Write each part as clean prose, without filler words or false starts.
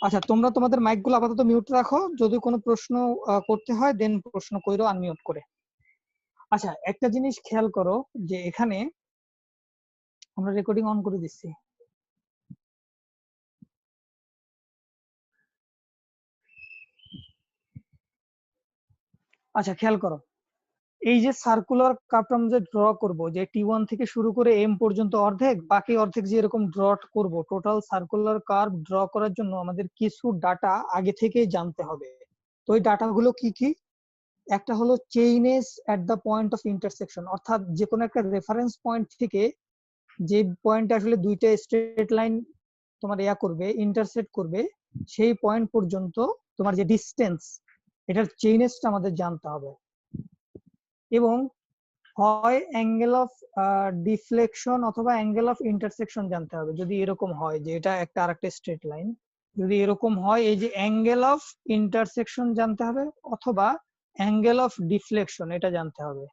আচ্ছা, তোমরা তোমাদের মাইক গুলো আপাতত মিউট রাখো, যদি কোনো প্রশ্ন করতে হয় দেন প্রশ্ন কইরো আনমিউট করে। আচ্ছা, একটা জিনিস খেয়াল করো যে এখানে আমরা রেকর্ডিং অন করে দিচ্ছি। আচ্ছা, খেয়াল করো, এই যে সার্কুলার কার্ভটা আমরা যে ড্র করব, যে T1 থেকে শুরু করে M পর্যন্ত অর্ধেক, বাকি অর্ধেক যে এরকম ড্র করব, টোটাল সার্কুলার কার্ভ ড্র করার জন্য আমাদের কিছু ডাটা আগে থেকেই জানতে হবে। তো এই ডাটাগুলো কি কি? একটা হলো chainage at the point of intersection, অর্থাৎ যে কোনো একটা রেফারেন্স পয়েন্ট থেকে যে পয়েন্টে আসলে দুইটা স্ট্রেট লাইন তোমার করবে, ইন্টারসেক্ট করবে, সেই পয়েন্ট পর্যন্ত তোমার যে ডিস্টেন্স, এটার চেইনেসটা আমাদের জানতে হবে। এবং হয় অ্যাঙ্গেল অফ ডিফ্লেকশন অথবা অ্যাঙ্গেল অফ ইন্টারসেকশন জানতে হবে। যদি এরকম হয় যে এটা একটা আরেকটা স্ট্রেট লাইন, যদি এরকম হয় এই যে অ্যাঙ্গেল অফ ইন্টারসেকশন জানতে হবে, অথবা অ্যাঙ্গেল অফ ডিফ্লেকশন এটা জানতে হবে।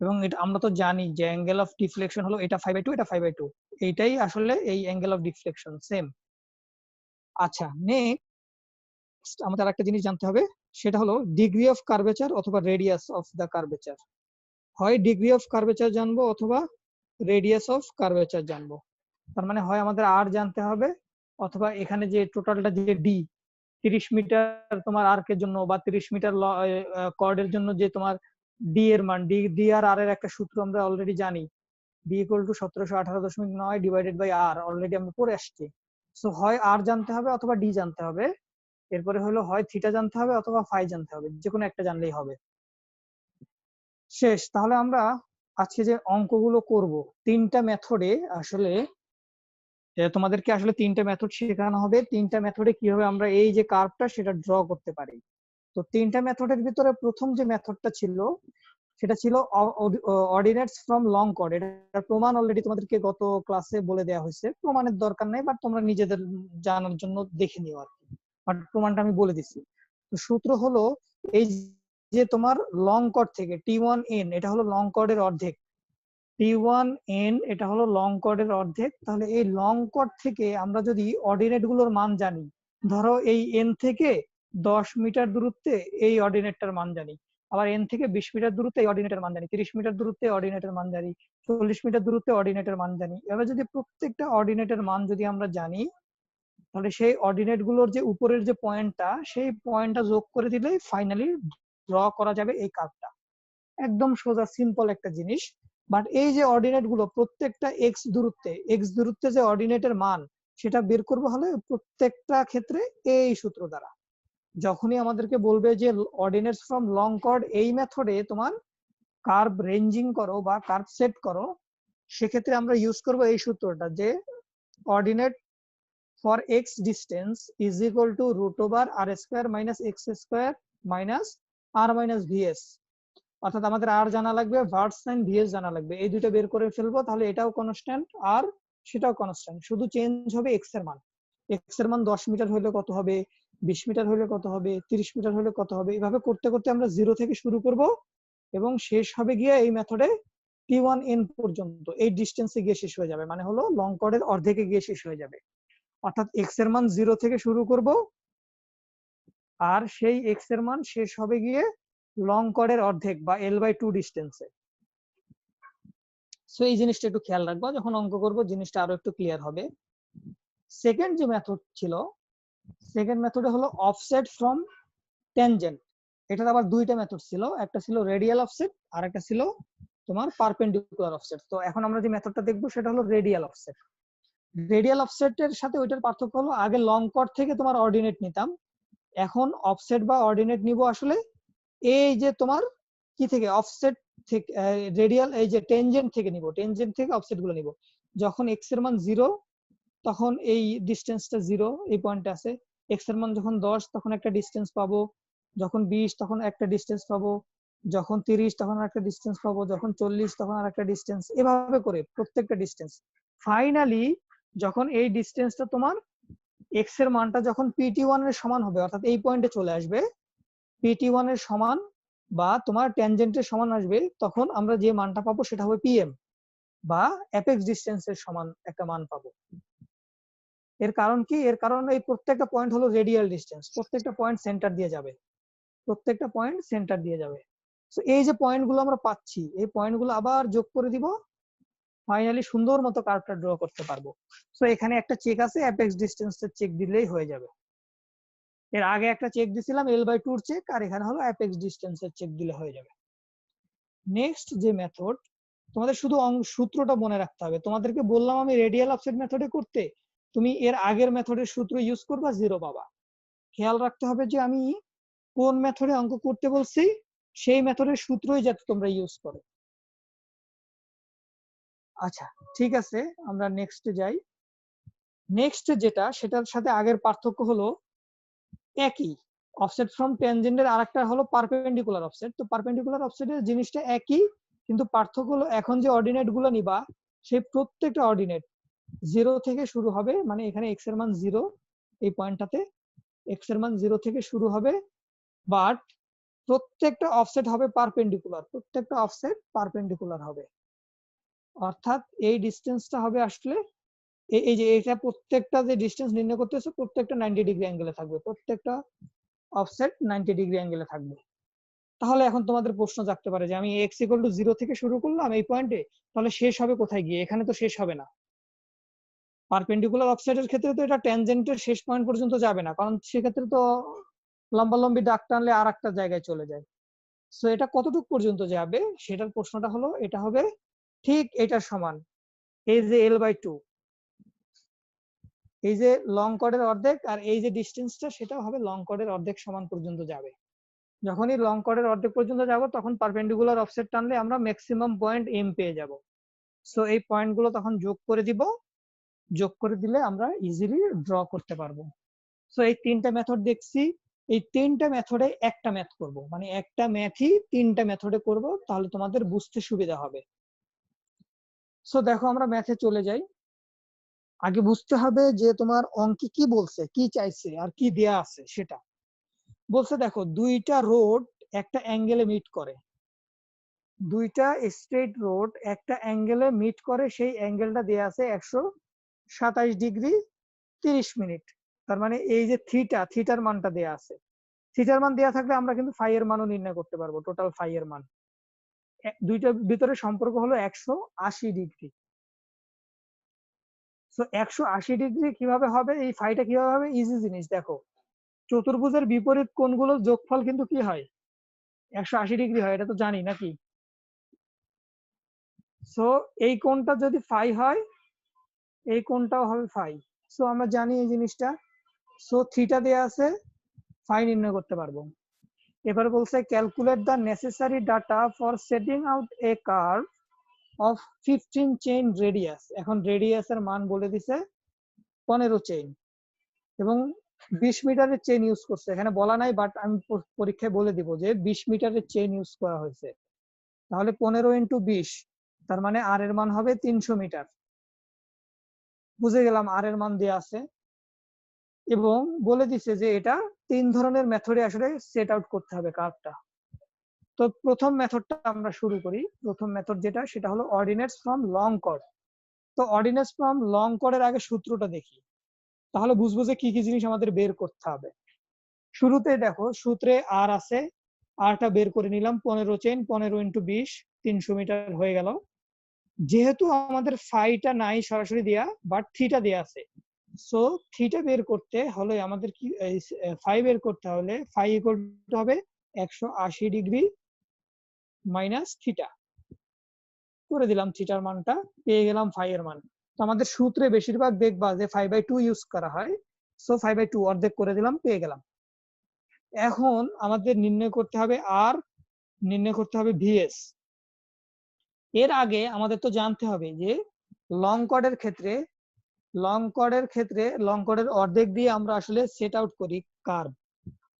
এবং এটা আমরা তো জানি যে অ্যাঙ্গেল অফ ডিফ্লেকশন হলো এটা 5/2, এটা 5/2, এইটাই আসলে এই অ্যাঙ্গেল অফ ডিফ্লেকশন সেম। আচ্ছা, নেক্সট আমাদের আরেকটা জিনিস জানতে হবে, সেটা হলো ডিগ্রি অফ কার্ভেচার অথবা রেডিয়াস অফ দা কার্ভেচার। হয় ডিগ্রি অফ কার্ভেচার জানবো অথবা রেডিয়াস অফ কার্ভেচার জানবো। তার মানে হয় আমাদের আর জানতে হবে, অথবা এখানে যে টোটালটা যে ডি 30 মিটার তোমার আর্কের জন্য বা 30 মিটার কর্ডের জন্য যে তোমার ডি এর মান, ডি আর আর এর একটা সূত্র আমরা অলরেডি জানি, D equal to 1718.9 divided by R, already আমরা পড়ে আসছি। সো হয় আর জানতে হবে অথবা ডি জানতে হবে। এরপরে হলো হয় থিটা জানতে হবে অথবা ফাই জানতে হবে, যে কোনো একটা জানলেই হবে। শেষ। তাহলে আমরা আজকে যে অঙ্কগুলো করব, তিনটা মেথডে আসলে তোমাদেরকে আসলে তিনটা মেথড শেখানো হবে। তিনটা মেথডে কিভাবে আমরা এই যে কার্ভটা সেটা ড্র করতে পারি। তো তিনটা মেথডের ভিতরে প্রথম যে মেথডটা ছিল সেটা ছিল অর্ডিনেটস ফ্রম লং কর্ড। এটার প্রমাণ অলরেডি তোমাদেরকে গত ক্লাসে বলে দেওয়া হয়েছে, প্রমাণের দরকার নেই, বাট তোমরা নিজেদের জানার জন্য দেখে নিও আর কি। বাট প্রমাণটা আমি বলে দিচ্ছি। তো সূত্র হলো এই যে তোমার লং কর্ড থেকে T1N, এটা হলো লং কর্ডের অর্ধেক। T1N এটা হলো লং কর্ডের অর্ধেক। তাহলে এই লং কর্ড থেকে আমরা যদি অর্ডিনেট গুলোর মান জানি, ধরো এই এন থেকে 10 মিটার দূরত্বে এই অর্ডিনেটটার মান জানি, আবার এন থেকে 20 মিটার দূরত্বে এই অর্ডিনেটের মান জানি, 30 মিটার দূরত্বে অর্ডিনেটের মান জানি, 40 মিটার দূরত্বে অর্ডিনেটের মান জানি। এবার যদি প্রত্যেকটা অর্ডিনেটের মান যদি আমরা জানি, তাহলে সেই অর্ডিনেট গুলোর যে উপরের যে পয়েন্টটা, সেই পয়েন্টটা যোগ করে দিলে ফাইনালি ড্র করা যাবে এই কার্ভটা। একদম সোজা সিম্পল একটা জিনিস। বাট এই যে অর্ডিনেট গুলো প্রত্যেকটা এক্স দূরত্বে যে অর্ডিনেটের মান, সেটা বের করবো হলে প্রত্যেকটা ক্ষেত্রে এই সূত্র দ্বারা। যখনই আমাদেরকে বলবে যে অর্ডিনেটস ফ্রম লং কর্ড এই মেথডে তোমার কার্ভ রেঞ্জিং করো বা কার্ভ সেট করো, সেক্ষেত্রে আমরা ইউজ করব এই সূত্রটা, যে ordinate for x distance is equal to √r² - x² - r - vs। অর্থাৎ আমাদের আর জানা লাগবে, ভার্স সাইন ভিএস জানা লাগবে, এই দুটো বের করে ফেলবো, তাহলে এটাও কনস্ট্যান্ট আর সেটাও কনস্ট্যান্ট, শুধু চেঞ্জ হবে এক্স এর মান। এক্স এর মান 10 মিটার হলে কত হবে, 20 মিটার হলে কত হবে, 30 মিটার হলে কত হবে, এইভাবে করতে করতে আমরা 0 থেকে শুরু করব এবং শেষ হবে গিয়ে এই মেথডে T1N পর্যন্ত এই ডিস্টেন্সে গিয়ে শেষ হয়ে যাবে, মানে হলো লং কর্ডের অর্ধেকে গিয়ে শেষ হয়ে যাবে। অর্থাৎ এক্স এর মান 0 থেকে শুরু করব, আর সেই এক্স এর মান শেষ হবে গিয়ে লং কর্ডের অর্ধেক বা L/2 ডিস্টেন্সে। সো এই জিনিসটা একটু খেয়াল রাখবো, যখন অঙ্ক করব জিনিসটা আরো একটু ক্লিয়ার হবে। সেকেন্ড যে মেথড ছিল, সেকেন্ড মেথডে হলো অফসেট ফ্রম ট্যানজেন্ট। এটার আবার দুইটা মেথড ছিল, একটা ছিল রেডিয়াল অফসেট আর একটা ছিল তোমার পারপেন্ডিকুলার অফসেট। তো এখন আমরা যে মেথডটা দেখবো সেটা হলো রেডিয়াল অফসেট। রেডিয়াল অফসেটের সাথে ওইটার পার্থক্য হলো, আগে লং কর্ড থেকে তোমার অর্ডিনেট নিতাম, এখন অফসেট বা অর্ডিনেট নিব আসলে এই যে তোমার কি থেকে, অফসেট থেকে, রেডিয়াল এই যে টেনজেন্ট থেকে নিব, টেনজেন্ট থেকে অফসেট গুলো নিব। যখন এক্স এর মান 0 তখন এই ডিস্টেন্সটা 0 এই পয়েন্টে আছে, এক্স এর মান যখন 10 তখন একটা ডিস্টেন্স পাবো, যখন 20 তখন একটা ডিস্টেন্স পাবো, যখন 30 তখন একটা ডিস্টেন্স পাবো, যখন 40 তখন আর একটা ডিস্টেন্স, এভাবে করে প্রত্যেকটা ডিস্টেন্স। ফাইনালি যখন এই ডিস্টেন্সটা তোমার এক্স এর মানটা যখন PT1 এর সমান হবে, অর্থাৎ এই পয়েন্টে চলে আসবে, PT1 এর সমান বা তোমার ট্যানজেন্টের সমান আসবে, তখন আমরা যে মানটা পাবো সেটা হবে PM বা অ্যাপেক্স ডিস্টেন্সের সমান একটা মান পাবো। এর কারণ কি? এর কারণ এই প্রত্যেকটা পয়েন্ট হলো রেডিয়াল ডিস্টেন্স, প্রত্যেকটা পয়েন্ট সেন্টার দিয়ে যাবে, প্রত্যেকটা পয়েন্ট সেন্টার দিয়ে যাবে। তো এই যে পয়েন্ট গুলো আমরা পাচ্ছি, এই পয়েন্ট গুলো আবার যোগ করে দিব, ফাইনালি সুন্দর মতো কার্ভটা ড্র করতে পারবো। তো এখানে একটা চেক আছে, অ্যাপেক্স ডিস্টেন্সের চেক দিলেই হয়ে যাবে। এর আগে একটা চেক দিছিলাম L/2 এর চেক, আর এখানে হলো অ্যাপেক্স ডিস্টেন্সের চেক দিলে হয়ে যাবে। নেক্সট যে মেথড, তোমাদের শুধু সূত্রটা মনে রাখতে হবে। তোমাদেরকে বললাম আমি রেডিয়াল অফসেট মেথডে করতে, তুমি এর আগের মেথডের সূত্র ইউজ করবা, 0 পাবা। খেয়াল রাখতে হবে যে আমি কোন মেথডে অঙ্ক করতে বলছি, সেই মেথডের সূত্রই যাতে তোমরা ইউজ করো। আচ্ছা ঠিক আছে, আমরা নেক্সটে যাই। নেক্সট যেটা, সেটার সাথে আগের পার্থক্য হলো একই, অফসেট ফ্রম ট্যানজেন্টের আরেকটা হলো পারপেন্ডিকুলার অফসেট। তো পারপেন্ডিকুলার অফসেটের জিনিসটা একই, কিন্তু পার্থক্য হলো এখন যে অর্ডিনেট গুলো নিবা, সেই প্রত্যেকটা অর্ডিনেট 0 থেকে শুরু হবে, মানে এখানে x এর মান 0, এই পয়েন্টটাতে x এর মান 0 থেকে শুরু হবে, বাট প্রত্যেকটা অফসেট হবে পারপেন্ডিকুলার, প্রত্যেকটা অফসেট পারপেন্ডিকুলার হবে। অর্থাৎ এই ডিস্টেন্সটা হবে আসলে এই যে এটা, প্রত্যেকটা যে ডিস্টেন্স নির্ণয় করতেছে প্রত্যেকটা 90 ডিগ্রি অ্যাঙ্গেলে থাকবে, প্রত্যেকটা অফসেট 90 ডিগ্রি অ্যাঙ্গেলে থাকবে। তাহলে এখন তোমাদের প্রশ্ন জাগতে পারে যে আমি x=0 থেকে শুরু করলাম এই পয়েন্টে, তাহলে শেষ হবে কোথায় গিয়ে? এখানে তো শেষ হবে না। পারপেন্ডিকুলার অফসেটের ক্ষেত্রে তো এটা ট্যানজেন্টের শেষ পয়েন্ট পর্যন্ত যাবে না, কারণ সেক্ষেত্রে তো লম্বালম্বি দাগ টানলে আর একটা জায়গায় চলে যায়। সো এটা কতটুকু পর্যন্ত যাবে সেটার প্রশ্নটা হলো, এটা হবে ঠিক এটার সমান, এই যে L/2, এই যে লং কর্ডের অর্ধেক, আর এই যে ডিস্টেন্সটা সেটাও হবে লং কর্ডের অর্ধেক সমান পর্যন্ত যাবে। যখনই লং কর্ডের অর্ধেক পর্যন্ত যাব, তখন পারপেন্ডিকুলার অফসেট টানলে আমরা ম্যাক্সিমাম পয়েন্ট এম পেয়ে যাব। সো এই পয়েন্ট গুলো তখন যোগ করে দিব, যোগ করে দিলে আমরা ইজিলি ড্র করতে পারবো। সো এই তিনটা মেথড দেখছি, এই তিনটা মেথডে একটা ম্যাথ করব, মানে একটা ম্যাথই তিনটা মেথডে করব, তাহলে তোমাদের বুঝতে সুবিধা হবে। সো দেখো আমরা ম্যাথে চলে যাই। আগে বুঝতে হবে যে তোমার অঙ্কে কি বলছে, কি চাইছে, আর কি দেয়া আছে সেটা। বলছে দেখো দুইটা রোড একটা অ্যাঙ্গেলে মিট করে, দুইটা স্ট্রেট রোড একটা অ্যাঙ্গেলে মিট করে, সেই অ্যাঙ্গেলটা দেয়া আছে 127 ডিগ্রি 30 মিনিট। তার মানে এই যে থিটার মানটা দেয়া আছে, থিটার মান দেয়া থাকলে আমরা কিন্তু ফাই এর মানও নির্ণয় করতে পারবো, টোটাল ফাই এর মান। দুইটার ভিতরে সম্পর্ক হলো 180 ডিগ্রি। তো 180 ডিগ্রি কিভাবে হবে, এই ফাইটা কিভাবে হবে? ইজি জিনিস, দেখো চতুর্ভুজের বিপরীত কোণগুলোর যোগফল কিন্তু কি হয়? 180 ডিগ্রি হয়, এটা তো জানি নাকি? সো এই কোণটা যদি ফাই হয়, এই কোণটাও হবে ফাই। সো আমরা জানি এই জিনিসটা। সো থিটা দেয়া আছে, ফাই নির্ণয় করতে পারবো। এবার বলছে calculate the necessary data for setting out a curve of 15 chain radius. এখন রেডিয়াস এর মান বলে দিছে 15 চেইন, এবং 20 মিটারের চেইন ইউজ করছে, এখানে বলা নাই, বাট আমি পরীক্ষায় বলে দিব যে 20 মিটারের চেইন ইউজ করা হয়েছে। তাহলে 15 × 20, তার মানে আর এর মান হবে 300 মিটার। বুঝে গেলাম আর এর মান দেয়া আছে, এবং বলে দিছে যে এটা 3 ধরনের মেথডে আসলে সেট আউট করতে হবে কার্ভটা। তো প্রথম মেথডটা আমরা শুরু করি। প্রথম মেথড যেটা, সেটা হলো অর্ডিনেটস ফ্রম লং কর্ড। তো অর্ডিনেটস ফ্রম লং কর্ডের আগে সূত্রটা দেখি, তাহলে বুঝবো যে কি কি জিনিস আমাদের বের করতে হবে। শুরুতে দেখো সূত্রে আর আছে, আরটা বের করে নিলাম, 15 চেইন, 15 × 20, 300 মিটার হয়ে গেল। যেহেতু আমাদের ফাইটা নাই সরাসরি দেয়া, বাট থিটা দেয়া আছে, সো থিটা বের করতে হলে আমাদের কি, ফাই বের করতে হলে ফাই ইকুয়াল টু হবে 180 ডিগ্রি মাইনাস থিটা। করে দিলাম থিটার মানটা, পেয়ে গেলাম ফাই এর মান। তো আমাদের সূত্রে বেশিরভাগ দেখবা যে 5/2 ইউজ করা হয়, সো 5/2 অর্ধেক করে দিলাম, পেয়ে গেলাম। এখন আমাদের নির্ণয় করতে হবে আর, নির্ণয় করতে হবে ভিএস। এর আগে আমাদের তো জানতে হবে যে লং কর্ডের ক্ষেত্রে, লং কর্ডের অর্ধেক দিয়ে আমরা আসলে সেট আউট করি কার্ভ।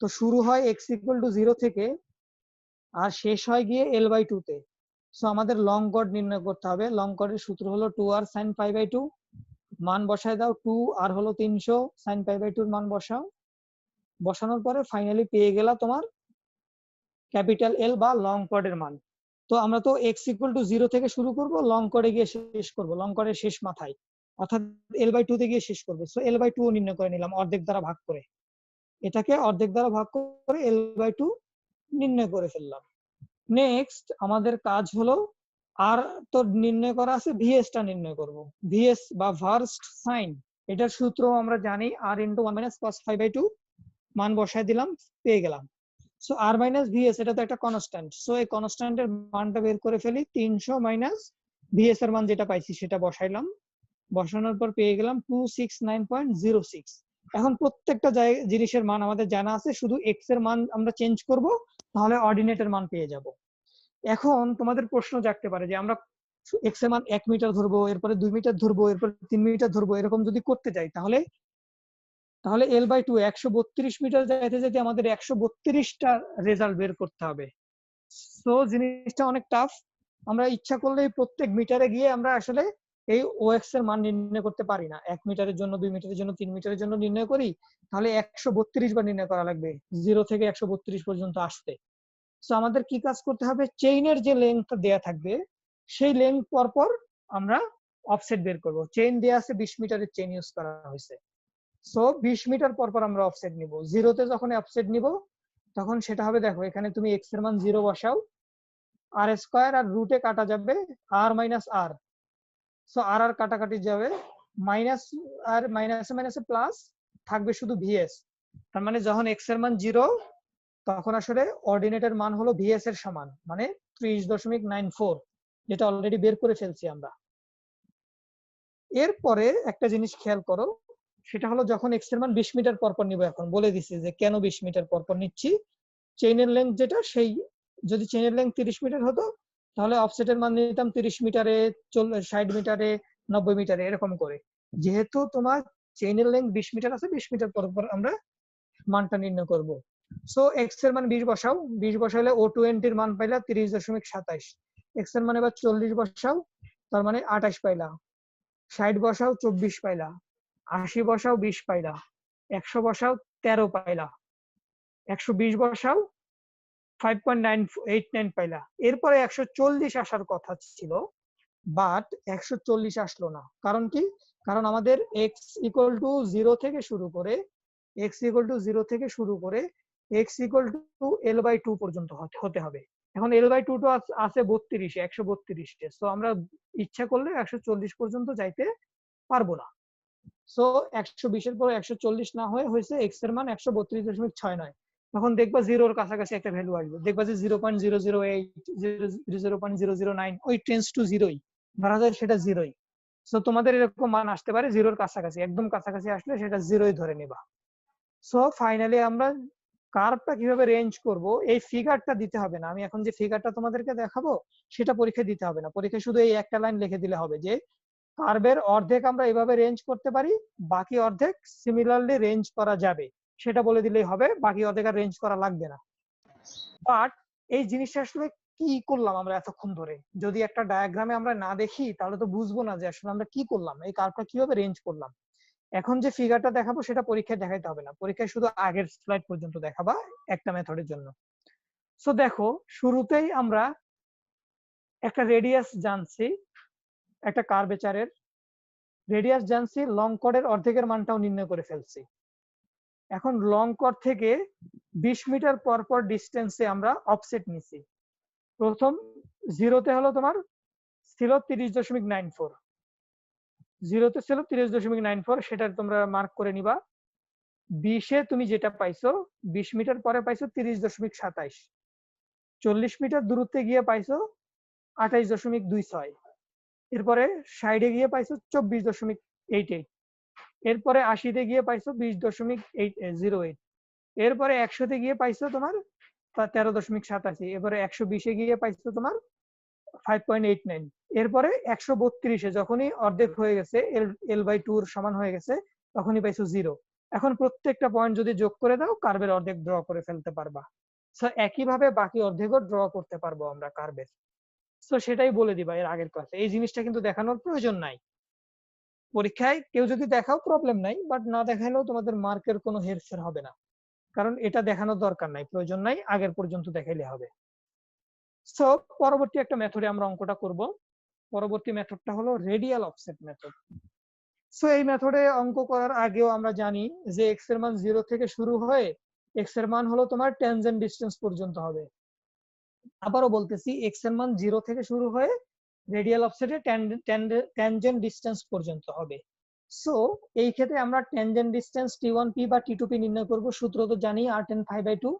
তো শুরু হয় x=0 থেকে, আর শেষ হয় গিয়ে L/2 তে। সো আমাদের লং কর্ড নির্ণয় করতে হবে। লং কর্ডের সূত্র হলো 2r sin π/2, মান বসায় দাও, 2r হলো 300, sin π/2 এর মান বসাও, বসানোর পরে ফাইনালি পেয়ে গেলা তোমার ক্যাপিটাল এল বা লং কর্ডের মান। তো আমরা তো x=0 থেকে শুরু করব, লং কর্ডে গিয়ে শেষ করব, লং কর্ডের শেষ মাথায়। অর্থাৎ L/2 তে গিয়ে শেষ করবে। সো L/2 নির্ণয় করে নিলাম অর্ধেক দ্বারা ভাগ করে। এটাকে অর্ধেক দ্বারা ভাগ করে L/2 নির্ণয় করে ফেললাম। নেক্সট আমাদের কাজ হলো আর তো নির্ণয় করা আছে, VS টা নির্ণয় করব। VS বা ভার্স্ট সাইন, এটার সূত্র আমরা জানি R × 1 - cos π/2, মান বসায় দিলাম, পেয়ে গেলাম। সো R - VS এটা তো একটা কনস্ট্যান্ট, সো এই কনস্ট্যান্টের মানটা বের করে ফেলি। 300 - VS এর মান যেটা পাইছি সেটা বসাইলাম, বসানোর পর পেয়ে গেলাম 269.06। এখন প্রত্যেকটা জিনিসের মান আমাদের জানা আছে, শুধু x এর মান আমরা চেঞ্জ করব, তাহলে অর্ডিনেটের মান পেয়ে যাব। এখন তোমাদের প্রশ্ন জাগতে পারে যে আমরা x এর মান 1 মিটার ধরবো, এরপরে 2 মিটার ধরবো, এরপরে 3 মিটার ধরবো, এরকম যদি করতে যাই তাহলে L/2 132 মিটার যাইতে যেতে আমাদের 132টা রেজাল্ট বের করতে হবে। সো জিনিসটা অনেক টাফ। আমরা ইচ্ছা করলে প্রত্যেক মিটারে গিয়ে আমরা আসলে এই OX এর মান নির্ণয় করতে পারি না। 1 মিটারের জন্য, 2 মিটারের জন্য, 3 মিটারের জন্য নির্ণয় করি, তাহলে 132 বার নির্ণয় করা লাগবে 0 থেকে 132 পর্যন্ত আসতে। সো আমাদের কি কাজ করতে হবে, চেইনের যে লেন্থ দেয়া থাকবে সেই লেন্থ পরপর আমরা অফসেট বের করব। চেইন দেয়া আছে 20 মিটারের চেইন ইউজ করা হয়েছে। সো 20 মিটার পরপর আমরা অফসেট নিব। জিরোতে যখন অফসেট নিব তখন সেটা হবে, দেখো এখানে তুমি x এর মান 0 বসাও, r² আর রুটে কাটা যাবে r - r। সো আর কাটাকাটি যাবে, মাইনাস আর মাইনাসে মাইনাসে প্লাস, থাকবে শুধু VS। তার মানে যখন x এর মান 0 তখন আসলে অর্ডিনেটের মান হলো VS এর সমান, মানে 30.94, যেটা অলরেডি বের করে ফেলছি আমরা। এরপরে একটা জিনিস খেয়াল করো, সেটা হলো যখন x এর মান 20 মিটার পরপর নিব, এখন বলে দিচ্ছি যে কেন 20 মিটার পরপর নিচ্ছি। চেইনের লেন্থ যেটা, সেই যদি চেইনের লেন্থ 30 মিটার হতো তাহলে অফসেটের মান নিতাম 30 মিটারে, 60 মিটারে, 90 মিটারে, এরকম করে। যেহেতু তোমার চেইনের লেন্থ 20 মিটার আছে, 20 মিটার পরপর আমরা মানটা নির্ণয় করব। সো x এর মান 20 বসাও, 20 বসাইলে O20 এর মান পাইলা 30.27। x এর মান এবার 40 বসাও, তার মানে 28 পাইলা। 60 বসাও, 24 পাইলা। 80 বসাও, 20 পাইলা। 100 বসাও, 13 পাইলা। 120 বসাও, 5.989 পাইলা। এরপরে 140 আসার কথা ছিল, বাট 140 আসলো না। কারণ কি? কারণ আমাদের x = 0 থেকে শুরু করে x = 0 থেকে শুরু করে x = L/2 পর্যন্ত হতে হবে। এখন L/2 তো আছে 32, 132-এ। সো আমরা ইচ্ছা করলে 140 পর্যন্ত যাইতে পারবো না। সো 120 এর পর 140 না হয়ে হয়েছে x এর মান 132.69। তখন দেখবা জিরোর কাছাকাছি একটা ভ্যালু আসবে, দেখবা যে 0.008, 0.009, ওই টেন্স টু জিরোই ধরা যায়, সেটা জিরোই। সো তোমাদের এরকম মান আসতে পারে জিরোর কাছাকাছি, একদম কাছাকাছি আসলে সেটা জিরোই ধরে নিবা। সো ফাইনালি আমরা কার্ভটা কিভাবে রেঞ্জ করব, এই ফিগারটা দিতে হবে না। আমি এখন যে ফিগারটা তোমাদেরকে দেখাবো সেটা পরীক্ষায় দিতে হবে না, পরীক্ষায় শুধু এই একটা লাইন লিখে দিলে হবে যে কার্ভের অর্ধেক আমরা এভাবে রেঞ্জ করতে পারি, বাকি অর্ধেক সিমিলারলি রেঞ্জ করা যাবে, সেটা বলে দিলেই হবে, বাকি অর্ধেক আর রেঞ্জ করা লাগবে না। বাট এই জিনিসটা আসলে কি করলাম আমরা এতক্ষণ ধরে, যদি একটা ডায়াগ্রামে আমরা না দেখি তাহলে তো বুঝবো না যে আসলে আমরা কি করলাম, এই কার্ভটা কিভাবে রেঞ্জ করলাম। এখন যে ফিগারটা দেখাবো সেটা পরীক্ষায় দেখাইতে হবে না, পরীক্ষায় শুধু আগের স্লাইড পর্যন্ত দেখাবা একটা মেথডের জন্য। সো দেখো, শুরুতেই আমরা একটা রেডিয়াস জানছি, একটা কার্ভেচারের রেডিয়াস জানছি, লং কর্ডের অর্ধেকের মানটাও নির্ণয় করে ফেলছি। এখন লং কর্ড থেকে 20 মিটার পর পর ডিস্টেন্সে আমরা অফসেট নিছি। প্রথম জিরোতে হলো তোমার ছিল 30.94, জিরোতে ছিল 30.94, সেটা তোমরা মার্ক করে নিবা। 20-এ তুমি যেটা পাইছো, 20 মিটার পরে পাইছো 30.27। 40 মিটার দূরত্বে গিয়ে পাইছো 28.26। এরপরে 60-এ গিয়ে পাইছো 24.88। এরপরে 80-তে গিয়ে পাইছো 20.08। এরপরে 100-তে গিয়ে পাইছো তোমার 13.87। এরপরে 120-এ গিয়ে পাইছো তোমার 5.89। এরপরে 132-এ যখনই অর্ধেক হয়ে গেছে, L/2 সমান হয়ে গেছে, তখনই পাইছো 0। এখন প্রত্যেকটা পয়েন্ট যদি যোগ করে দাও, কার্ভের অর্ধেক ড্র করে ফেলতে পারবা। সো একইভাবে বাকি অর্ধেকও ড্র করতে পারবো আমরা কার্ভের। সো সেটাই বলে দিবা এর আগের ক্লাসে, এই জিনিসটা কিন্তু দেখানোর প্রয়োজন নাই। পরীক্ষায় কেউ যদি দেখাও প্রবলেম নাই, বাট না দেখাইলেও তোমাদের মার্কের কোনো হেরফের হবে না, কারণ এটা দেখানোর দরকার নাই, প্রয়োজন নাই, আগের পর্যন্ত দেখাইলে হবে। সো পরবর্তী একটা মেথডে আমরা অঙ্কটা করব। পরবর্তী মেথডটা হলো রেডিয়াল অফসেট মেথড। সো এই মেথডে অঙ্ক করার আগেও আমরা জানি যে এক্স এর মান 0 থেকে শুরু হয়ে এক্স এর মান হলো তোমার ট্যানজেন্ট ডিসটেন্স পর্যন্ত হবে। আবারও বলতেছি, এক্স এর মান 0 থেকে শুরু হয়ে রেডিয়াল অফসেটে ট্যানজেন্ট ডিসটেন্স পর্যন্ত হবে। সো এই ক্ষেত্রে আমরা ট্যানজেন্ট ডিসটেন্স T1P বা T2P নির্ণয় করব। সূত্র তো জানি r10π/2,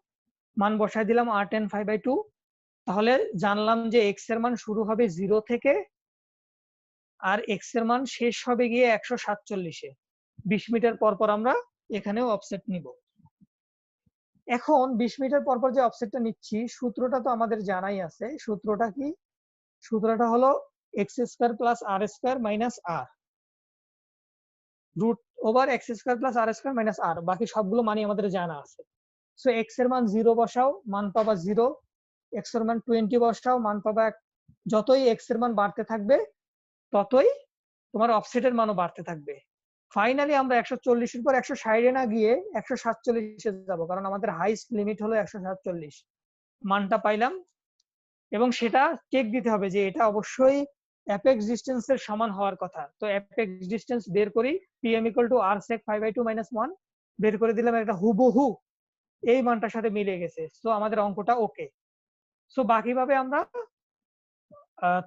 মান বসাই দিলাম r10π/2। তাহলে জানলাম যে এক্স এর মান শুরু হবে 0 থেকে আর এক্স এর মান শেষ হবে গিয়ে 147-এ। 20 মিটার পর পর আমরা এখানেও অফসেট নিব। এখন 20 মিটার পর পর যে অফসেটটা নিচ্ছি, সূত্রটা তো আমাদের জানাই আছে। সূত্রটা কি? সূত্রটা হলো x² + r² - r √x² + r²- r। বাকি সবগুলো মানই আমাদের জানা আছে। সো এক্স এর মান 0 বসাও, মান পাবা 0। এক্স এর মান 20 বসাও, মান পাবা 1। যতই এক্স এর মান বাড়তে থাকবে ততই তোমার অফসেটের মানও বাড়তে থাকবে। ফাইনালি আমরা 140 এর পর 160-এ না গিয়ে 147-এ যাব, কারণ আমাদের হাইস্ট লিমিট হলো 147। মানটা পাইলাম এবং সেটা চেক দিতে হবে যে এটা অবশ্যই অ্যাপেক্স ডিসটেন্সের সমান হওয়ার কথা। তো অ্যাপেক্স ডিসটেন্স বের করি, pm = r/π/2 - 1 বের করে দিলাম, একটা হুবহু এই মানটার সাথে মিলে গেছে। সো আমাদের অঙ্কটা ওকে। সো বাকিভাবে আমরা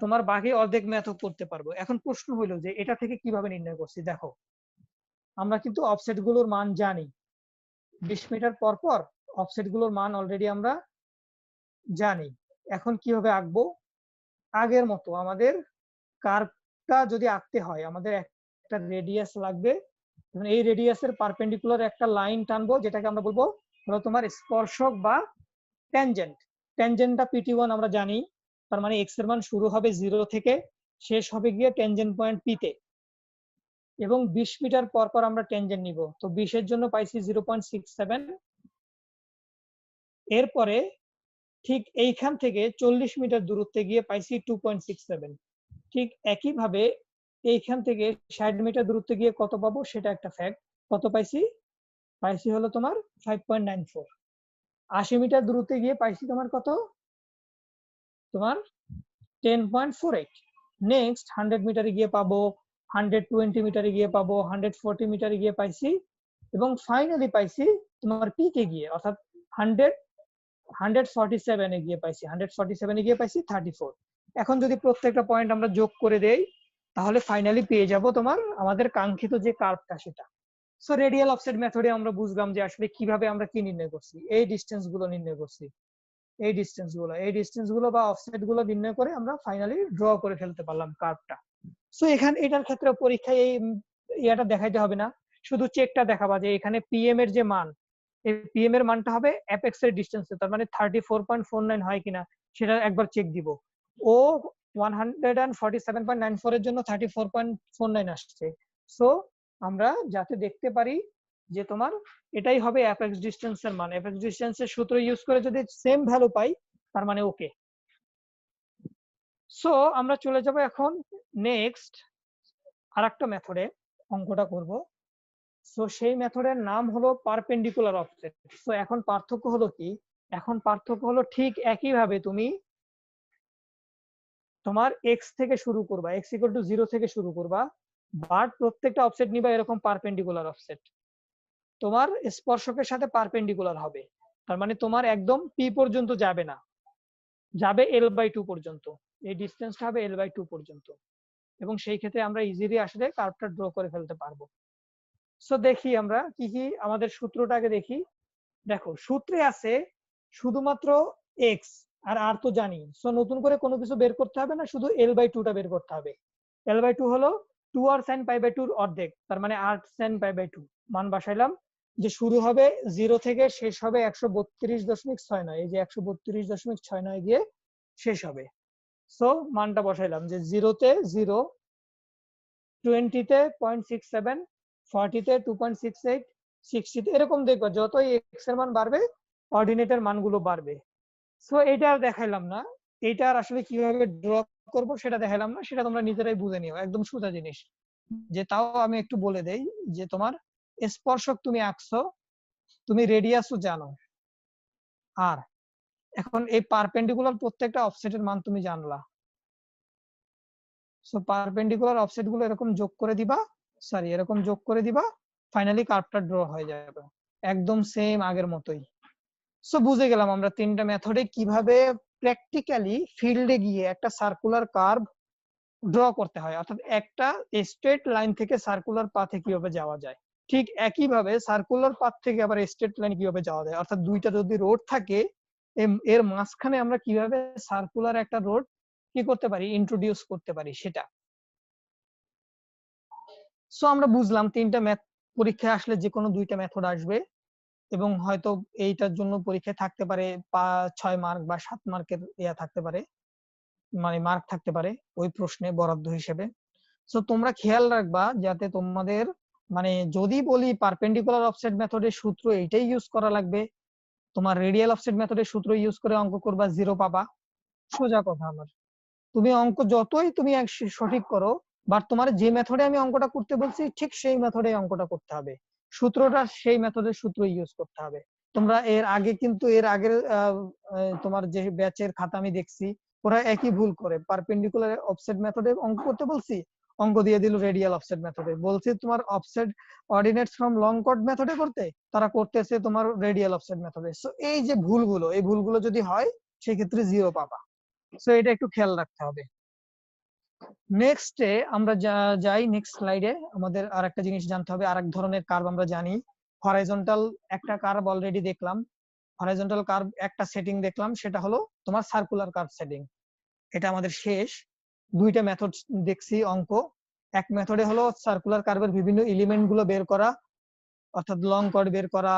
তোমার বাকি অর্ধেক ম্যাথও করতে পারবো। এখন প্রশ্ন হলো যে এটা থেকে কিভাবে নির্ণয় করছি। দেখো, আমরা কিন্তু অফসেট গুলোর মান জানি। 20 মিটার পর পর অফসেট গুলোর মান অলরেডি আমরা জানি। এখন কিভাবে আঁকবো? আগের মতো আমাদের কার্ভটা যদি আঁকতে হয়, আমাদের একটা রেডিয়াস লাগবে। এই রেডিয়াসের পারপেন্ডিকুলার একটা লাইন টানবো, যেটাকে আমরা বলবো হলো তোমার স্পর্শক বা ট্যানজেন্ট। ট্যানজেন্টটা PT1 আমরা জানি। তার মানে এক্স এর মান শুরু হবে 0 থেকে, শেষ হবে গিয়ে ট্যানজেন্ট পয়েন্ট P তে। এবং 20 মিটার পর পর আমরা ট্যানজেন্ট নিব। তো 20 এর জন্য পাইছি 0.67। এরপরে ঠিক এইখান থেকে 40 মিটার দূরত্বে গিয়ে পাইছি 2.67। ঠিক একইভাবে এইখান থেকে 60 মিটার দূরত্বে গিয়ে কত পাবো সেটা একটা ফ্যাক্ট। কত পাইছি? পাইছি হলো তোমার 5.94। 80 মিটার দূরত্বে গিয়ে পাইছি তোমার কত? তোমার 10.48। নেক্সট 100 মিটারে গিয়ে পাবো, 120 মিটারে গিয়ে পাবো, 140 মিটারে গিয়ে পাইছি এবং ফাইনালি পাইছি তোমার পিকে গিয়ে, অর্থাৎ 147-এ গিয়ে পাইছি। 147-এ গিয়ে পাইছি 34। এখন যদি প্রত্যেকটা পয়েন্ট আমরা যোগ করে দেই, তাহলে ফাইনালি পেয়ে যাব তোমার আমাদের কাঙ্ক্ষিত যে কার্ভটা সেটা। সো রেডিয়াল অফসেট মেথডে আমরা বুঝলাম যে আসলে কিভাবে আমরা কি নির্ণয় করছি। এই ডিসটেন্স গুলো নির্ণয় করছি, এই ডিসটেন্স গুলো বা অফসেট গুলো নির্ণয় করে আমরা ফাইনালি ড্র করে ফেলতে পারলাম কার্ভটা। সো এখানে এটার ক্ষেত্রে পরীক্ষায় এই ইয়াটা দেখাইতে হবে না, শুধু চেকটা দেখাবা যে এখানে পিএম এর যে মান, এই পিএম এর মানটা হবে অ্যাপেক্স এর ডিসটেন্সে, তার মানে 34.49 হয় কিনা সেটা একবার চেক দিব। ও 147.94 এর জন্য 34.49 আসছে। সো আমরা যাতে দেখতে পারি যে তোমার এটাই হবে অ্যাপেক্স ডিসটেন্সের মান, অ্যাপেক্স ডিসটেন্সের সূত্র ইউজ করে যদি সেম ভ্যালু পাই তার মানে ওকে। সো আমরা চলে যাব এখন নেক্সট আরেকটা মেথডে অঙ্কটা করব। সো সেই মেথডের নাম হলো পারপেন্ডিকুলার অফসেট। সো এখন পার্থক্য হলো কি? এখন পার্থক্য হলো ঠিক একই ভাবে তুমি তোমার এক্স থেকে শুরু করবা, x = 0 থেকে শুরু করবা, বাট প্রত্যেকটা অফসেট নিবা এরকম পারপেন্ডিকুলার অফসেট। তোমার স্পর্শকের সাথে পারপেন্ডিকুলার হবে, তার মানে তোমার একদম পি পর্যন্ত যাবে না, যাবে L/2 পর্যন্ত। এই ডিসটেন্সটা হবে L/2 পর্যন্ত। এবং সেই ক্ষেত্রে আমরা ইজিলি আসলে কার্ভটা ড্র করে ফেলতে পারবো। সো দেখি আমরা কি কি আমাদের সূত্রটাকে দেখি। দেখো, সূত্রে আছে শুধুমাত্র এক্স আর আর তো জানি। সো নতুন করে কোনো কিছু বের করতে হবে না, শুধু L/2টা বের করতে হবে। L/2 হলো 2r/sin π/2 এর অর্ধেক, তার মানে r/sin π/2। মান বসাইলাম যে শুরু হবে 0 থেকে, শেষ হবে 132.69। এই যে 132.69 গিয়ে শেষ হবে। সো মানটা বসাইলাম যে 0-তে 0, 20-তে 0.67, 40-তে 2.68, 60-তে এরকম দেখবা যতই এক্স এর মান বাড়বে অর্ডিনেটের মানগুলো বাড়বে। সো এটা আর দেখাইলাম না, এটা আর আসলে কিভাবে ড্র করব সেটা দেখাইলাম না, সেটা তোমরা নিজেরাই বুঝে নিও, একদম সোজা জিনিস। যে তাও আমি একটু বলে দেই যে তোমার স্পর্শক তুমি আঁকছো, তুমি রেডিয়াসও জানো, আর এখন এই পারপেন্ডিকুলার প্রত্যেকটা অফসেটের মান তুমি জানলা। সো পারপেন্ডিকুলার অফসেট গুলো এরকম যোগ করে দিবা সরি এরকম যোগ করে দিবা, ফাইনালি কার্ভটা ড্র হয়ে যাবে একদম সেম আগের মতোই। সো বুঝে গেলাম আমরা তিনটা মেথডে কিভাবে প্র্যাকটিক্যালি ফিল্ডে গিয়ে একটা সার্কুলার কার্ভ ড্র করতে হয়, অর্থাৎ একটা স্ট্রেট লাইন থেকে সার্কুলার পাথে কিভাবে যাওয়া যায়। ঠিক একইভাবে সার্কুলার পাথ থেকে আবার স্ট্রেট লাইন কিভাবে যাওয়া যায়, অর্থাৎ দুইটা যদি রোড থাকে এর মাঝখানে আমরা কিভাবে সার্কুলার একটা রোড কি করতে পারি, ইন্ট্রোডিউস করতে পারি সেটা। সো আমরা বুঝলাম তিনটা ম্যাথ পরীক্ষায় আসলে যে কোনো দুইটা মেথড আসবে, এবং হয়তো এইটার জন্য পরীক্ষায় থাকতে পারে 6 মার্ক বা 7 মার্কের ইয়া থাকতে পারে, মানে মার্ক থাকতে পারে ওই প্রশ্নে বরাদ্দ হিসেবে। সো তোমরা খেয়াল রাখবা যাতে তোমাদের মানে যদি বলি পারপেন্ডিকুলার অফসেট মেথডের সূত্র এইটাই ইউজ করা লাগবে, তোমার রেডিয়াল অফসেট মেথডের সূত্র ইউজ করে অঙ্ক করবা 0 পাবা, সোজা কথা আমার। তুমি অঙ্ক যতই তুমি সঠিক করো, বাট তোমার যে মেথডে আমি অঙ্কটা করতে বলছি ঠিক সেই মেথডে অঙ্কটা করতে হবে, সূত্রটা সেই মেথডের সূত্র ইউজ করতে হবে। তোমরা এর আগে কিন্তু এর আগের তোমার যে ব্যাচের খাতা আমি দেখছি ওরা একই ভুল করে, পারপেন্ডিকুলার অফসেট মেথডে অঙ্ক করতে বলছি অঙ্ক দিয়ে দিল রেডিয়াল অফসেট মেথডে, বলছে তোমার অফসেট অর্ডিনেটস ফ্রম লং কট মেথডে করতে, তারা করতেছে তোমার রেডিয়াল অফসেট মেথডে। সো এই যে ভুলগুলো, এই ভুলগুলো যদি হয় সেক্ষেত্রে 0 পাবা। সো এটা একটু খেয়াল রাখতে হবে। নেক্সটে আমরা যাই নেক্সট স্লাইডে, আমাদের আরেকটা জিনিস জানতে হবে, আরেক ধরনের কার্ভ আমরা জানি, হরাইজন্টাল একটা কার্ভ অলরেডি দেখলাম, হরাইজন্টাল কার্ভ একটা সেটিং দেখলাম, সেটা হলো তোমার সার্কুলার কার্ভ সেটিং। এটা আমাদের শেষ দুইটা মেথড দেখছি অঙ্ক। এক মেথডে হলো সার্কুলার কার্ভের বিভিন্ন এলিমেন্ট গুলো বের করা, অর্থাৎ লং কর্ড বের করা,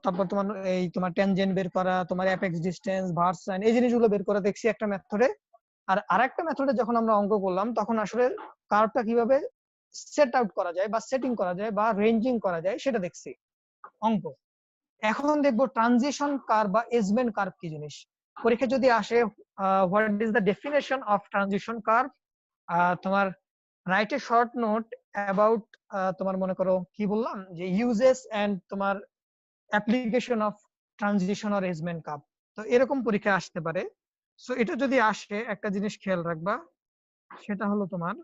তারপর তোমার এই তোমার ট্যানজেন্ট বের করা, তোমার অ্যাপেক্স ডিসটেন্স, ভার্স সাইন, এই জিনিসগুলো বের করা দেখছি একটা মেথডে। আর আরেকটা মেথডে যখন আমরা অঙ্ক করলাম তখন আসলে কার্ভটা কিভাবে সেট আউট করা যায় বা সেটিং করা যায় বা রেঞ্জিং করা যায় সেটা দেখছি অঙ্ক। এখন দেখবো ট্রানজিশন কার্ভ বা এজমেন্ট কার্ভ কি জিনিস। পরীক্ষা যদি আসে what is the definition of transition curve, তোমার write a short note about, তোমার মনে করো কি বললাম যে ইউজেস এন্ড তোমার application of transition or easement curve, তো এরকম পরীক্ষা আসতে পারে। সো এটা যদি আসে একটা জিনিস খেয়াল রাখবা, সেটা হলো তোমার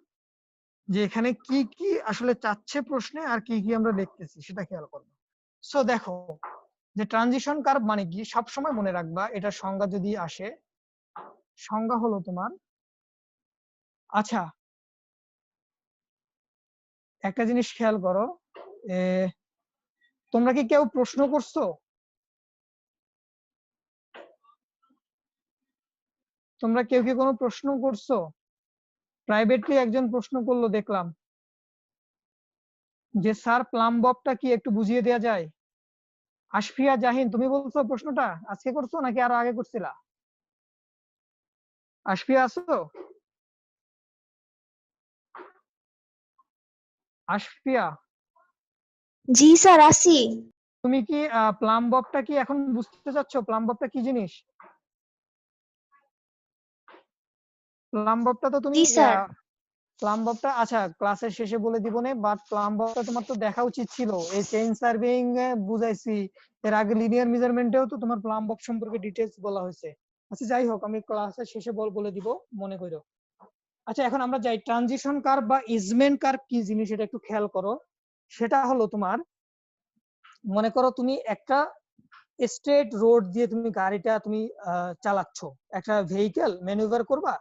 যে এখানে কি কি আসলে চাচ্ছে প্রশ্নে আর কি কি আমরা দেখতেছি সেটা খেয়াল করবো। সো দেখো যে ট্রানজিশন কার্ভ মানে কি, সবসময় মনে রাখবা এটা সংজ্ঞা যদি আসে, সংজ্ঞা হলো তোমার, আচ্ছা একটা জিনিস খেয়াল করো, তোমরা কি কেউ প্রশ্ন করছো? তোমরা কেউ কি কোনো প্রশ্ন করছো? প্রাইভেটলি একজন প্রশ্ন করলো দেখলাম যে স্যার প্লাম ববটা কি একটু বুঝিয়ে দেওয়া যায়। আশফিয়া জাহিন, তুমি বলছো প্রশ্নটা আজকে করছো নাকি আরো আগে করছিলা? আশফিয়া আছো? আশফিয়া, জি স্যার আসি। তুমি কি প্লাম ববটা কি এখন বুঝতে চাচ্ছ, প্লাম ববটা কি জিনিস? প্লাম ববটা তো তুমি জি স্যার। প্লাম ববটা আচ্ছা ক্লাসের শেষে বলে দিব না, বাট প্লাম ববটা তোমার তো দেখা উচিত ছিল, এই চেইন সার্ভিং বুঝাইছি, এর আগে লিনিয়ার মেজারমেন্টেও তো তোমার প্লাম বব সম্পর্কে ডিটেইলস বলা হয়েছে। আচ্ছা যাই হোক, আমি ক্লাসের শেষে বলে দিব, মনে করো। আচ্ছা এখন আমরা যাই ট্রানজিশন কার্ভ বা ইজমেন্ট কার্ভ কি জিনিস এটা একটু খেয়াল করো। সেটা হলো তোমার, মনে করো তুমি একটা স্ট্রেট রোড দিয়ে তুমি গাড়িটা তুমি চালাচ্ছ, একটা ভেহিকেল ম্যানুভার করবা